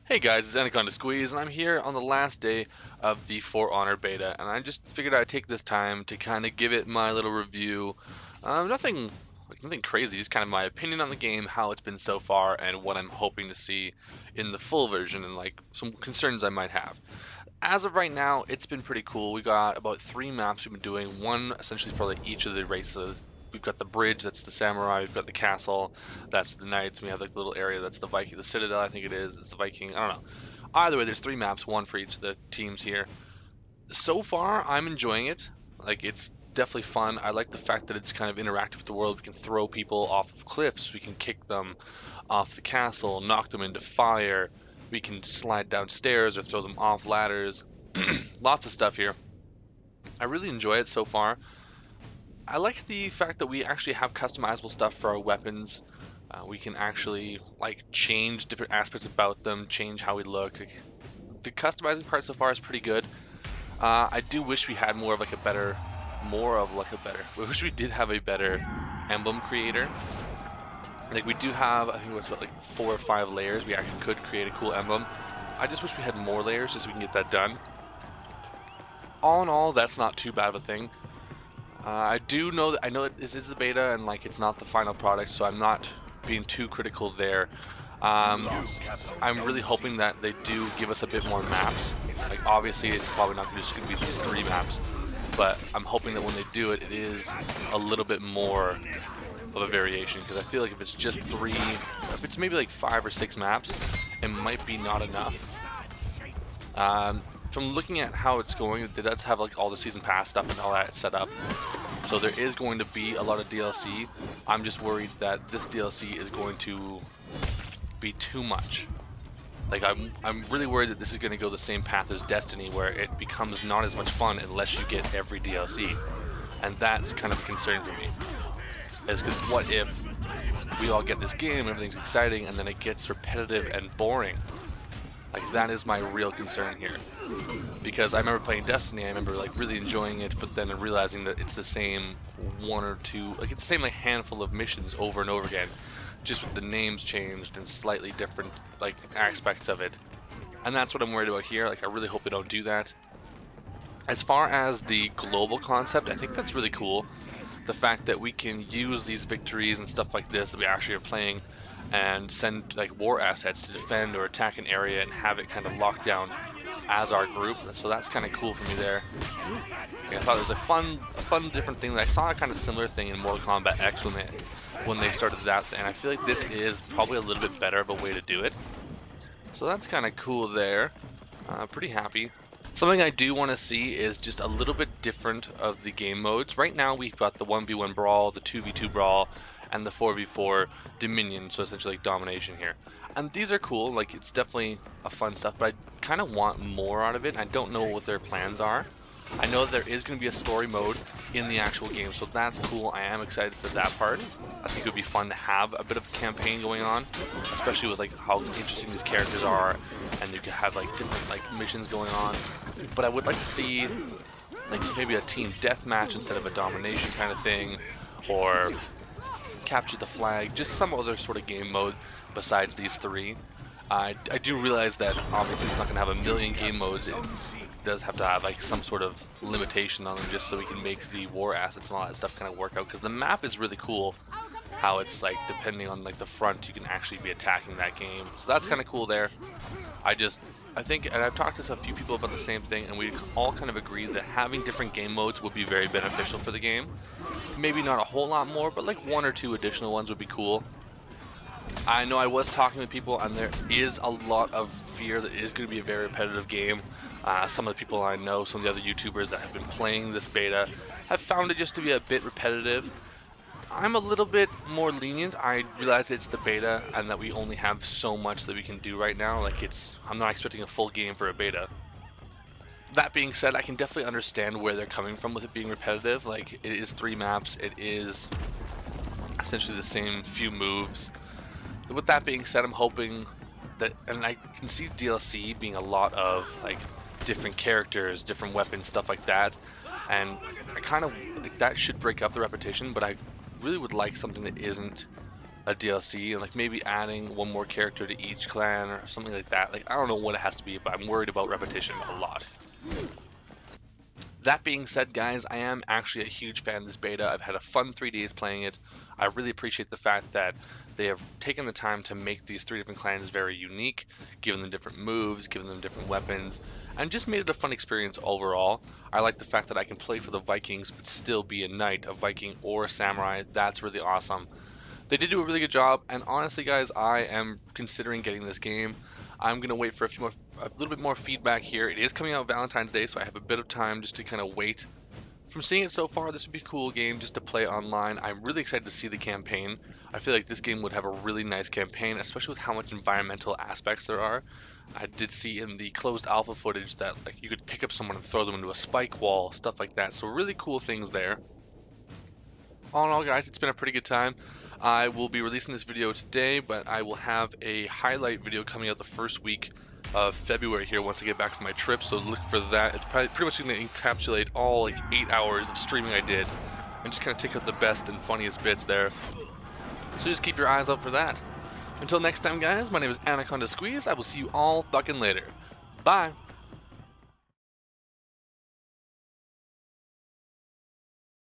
Hey guys, it's Anaconda Squeeze, and I'm here on the last day of the For Honor beta, and I just figured I'd take this time to kind of give it my little review. Nothing crazy, just kind of my opinion on the game, how it's been so far, and what I'm hoping to see in the full version, and like some concerns I might have. As of right now, it's been pretty cool. We got about 3 maps we've been doing, one essentially for like each of the races. We've got the bridge, that's the samurai. We've got the castle, that's the knights. We have like the little area, that's the Viking, the citadel. I think it is. It's the Viking. I don't know. Either way, there's 3 maps, one for each of the teams here. So far, I'm enjoying it. Like it's definitely fun. I like the fact that it's kind of interactive with the world. We can throw people off of cliffs. We can kick them off the castle, knock them into fire. We can slide downstairs or throw them off ladders. Lots of stuff here. I really enjoy it so far. I like the fact that we actually have customizable stuff for our weapons. We can actually like change different aspects about them, change how we look. Like, the customizing part so far is pretty good. I do wish we had more of like a better, we wish we did have a better emblem creator. Like we do have, I think what's what, like 4 or 5 layers. We actually could create a cool emblem. I just wish we had more layers just so we can get that done. All in all, that's not too bad of a thing. I know that this is the beta and like it's not the final product, so I'm not being too critical there. Um, I'm really hoping that they do give us a bit more maps. Like obviously it's probably not just going to be these 3 maps, but I'm hoping that when they do it, it is a little bit more of a variation, because I feel like if it's just 3, if it's maybe like 5 or 6 maps, it might be not enough. From looking at how it's going, it does have like all the season pass stuff and all that set up. So there is going to be a lot of DLC. I'm just worried that this DLC is going to be too much. Like I'm really worried that this is going to go the same path as Destiny, where it becomes not as much fun unless you get every DLC. And that's kind of a concern for me. Is because what if we all get this game, everything's exciting, and then it gets repetitive and boring? Like that is my real concern here. Because I remember playing Destiny, I remember like really enjoying it, but then realizing that it's the same 1 or 2, like it's the same like handful of missions over and over again, just with the names changed and slightly different like aspects of it. And that's what I'm worried about here. Like I really hope they don't do that. As far as the global concept, I think that's really cool. The fact that we can use these victories and stuff like this that we actually are playing and send like war assets to defend or attack an area and have it kind of locked down as our group. So that's kind of cool for me there. Yeah, I thought it was a fun different thing. I saw a kind of similar thing in Mortal Kombat X when they started that, and I feel like this is probably a little bit better of a way to do it. So that's kind of cool there. Pretty happy. Something I do want to see is just a little bit different of the game modes. Right now we've got the 1v1 brawl, the 2v2 brawl, and the 4v4 Dominion, so essentially like domination here. And these are cool, like it's definitely a fun stuff, but I kind of want more out of it. I don't know what their plans are. I know that there is going to be a story mode in the actual game, so that's cool. I am excited for that part. I think it would be fun to have a bit of a campaign going on, especially with like how interesting these characters are, and you can have like different like missions going on. But I would like to see like maybe a team deathmatch instead of a domination kind of thing, or capture the flag, just some other sort of game mode besides these 3. I do realize that obviously it's not going to have a million game modes. It does have to have like some sort of limitation on them just so we can make the war assets and all that stuff kind of work out, because the map is really cool how it's like depending on like the front you can actually be attacking that game, so that's kind of cool there. I think, and I've talked to a few people about the same thing, and we all kind of agree that having different game modes would be very beneficial for the game. Maybe not a whole lot more, but like 1 or 2 additional ones would be cool. I know I was talking with people, and there is a lot of fear that it is going to be a very repetitive game. Some of the people I know, some of the other YouTubers that have been playing this beta, have found it just to be a bit repetitive. I'm a little bit more lenient. I realize it's the beta and that we only have so much that we can do right now. Like I'm not expecting a full game for a beta. That being said, I can definitely understand where they're coming from with it being repetitive. Like it is 3 maps, it is essentially the same few moves. With that being said, I'm hoping that, and I can see DLC being a lot of like different characters, different weapons, stuff like that. And I kind of like that should break up the repetition, but I really would like something that isn't a DLC and like maybe adding one more character to each clan or something like that. Like, I don't know what it has to be, but I'm worried about repetition a lot. That being said, guys, I am actually a huge fan of this beta. I've had a fun 3 days playing it. I really appreciate the fact that they have taken the time to make these 3 different clans very unique, given them different moves, given them different weapons, and just made it a fun experience overall. I like the fact that I can play for the Vikings but still be a knight, a Viking, or a samurai. That's really awesome. They did do a really good job, and honestly, guys, I am considering getting this game. I'm gonna wait for a little bit more feedback here. It is coming out Valentine's Day, so I have a bit of time just to kind of wait. From seeing it so far, this would be a cool game just to play online. I'm really excited to see the campaign. I feel like this game would have a really nice campaign, especially with how much environmental aspects there are. I did see in the closed alpha footage that like you could pick up someone and throw them into a spike wall, stuff like that. So really cool things there. All in all, guys, it's been a pretty good time. I will be releasing this video today, but I will have a highlight video coming out the first week of February here once I get back from my trip, so look for that. It's probably pretty much going to encapsulate all like 8 hours of streaming I did and just kind of take out the best and funniest bits there. So just keep your eyes out for that. Until next time, guys, my name is Anaconda Squeeze. I will see you all fucking later. Bye!